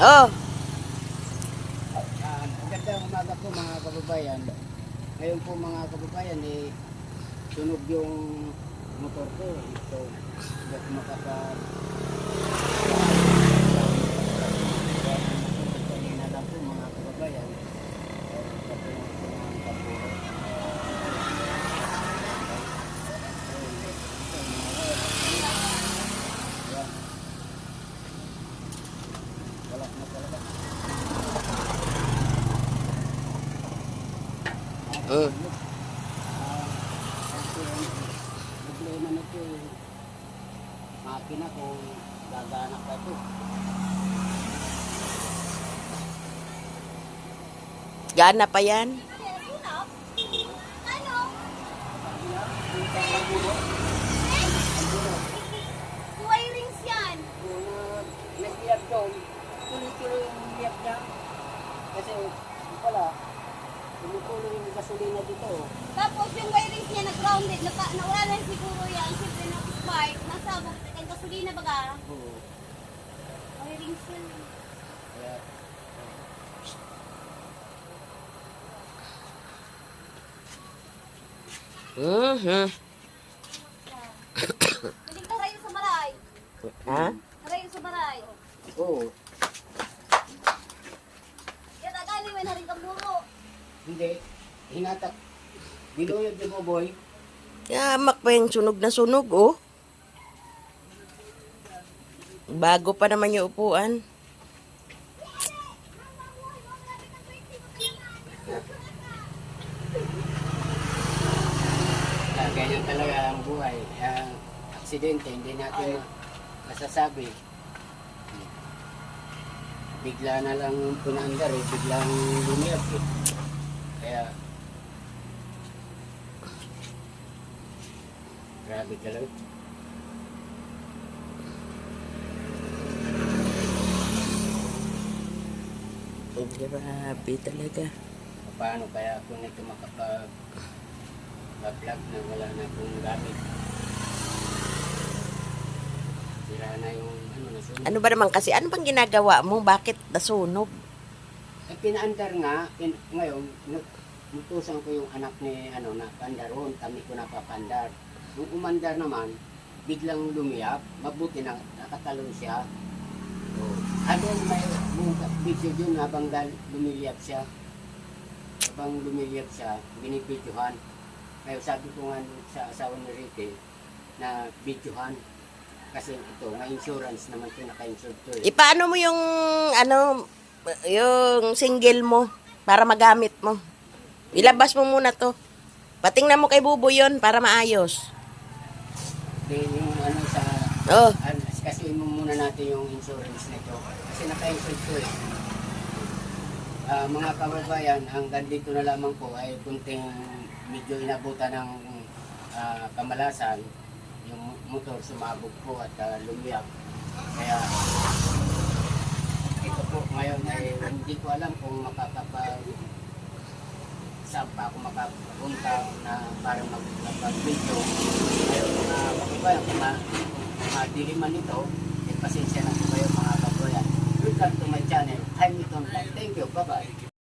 Oh, Magandang umaga po mga kababayan. Ngayon po mga kababayan, sunog yung motor ko. So, hindi ako kanina lang po mga kababayan. Wala na talaga. mm. Problema nito makina kung gagana pa ito. Gana pa yan. Wirings yan. Nag-iyak doon, tuloy-tuloy yung iyak niya. Kasi wala, tumutuloy yung gasolina dito. Tapos yung wirings niya nag-grounded. Nawala na siguro yan. Siyempre na-spark. Nasabog. Ang gasolina baga. Oo. Wirings yan. Kaya, Mhm. Piling ka rayo sa baray. Ha? Rayo sa baray. oo, Yan agani may narin kang muro. hindi, hinatak. Binuyog ni Boboy, Yamak pa yung sunog na sunog, oh. Bago pa naman yung upuan. ganyan talaga ang buhay. Aksidente, hindi natin masasabi. Bigla na lang punaandar biglang lumiyap eh. Kaya, grabe talaga. Grabe talaga. Paano kaya ako nito makapag-vlog na wala na akong gamit. Sira na yung nasunog. Ano ba naman kasi? Ano bang ginagawa mo? Bakit nasunog? Pinaandar nga, ngayon, nutusan ko yung anak ni na pandaron, kami ko napapandar. Nung umandar naman, biglang lumiyap, mabuti na nakatalon siya. Habang may video yun, habang lumiliyap siya, binibidyohan. Kaya sabi ko nga sa asawa ni Ricky na videohan. Kasi ito, nga insurance naman ito, naka-insure to eh. Ipaano mo yung, yung single mo para magamit mo? Ilabas mo muna to. Patingnan mo kay Bubo yun para maayos. Yung sa... Oh, kasi mo muna natin yung insurance nito. Kasi naka-insure to eh. Mga kababayan, hanggang dito na lamang po ay kunting medyo inabutan ng kamalasan. Yung motor sumabog po at lumiyak. Kaya ito po ngayon ay hindi ko alam kung saan pa ako makapunta na para mag-video. Kaya mga kababayan, kung madiliman ito, pasensya na po kayo mga kababayan. Welcome to my channel. Hamilton Live. Thank you. Bye-bye.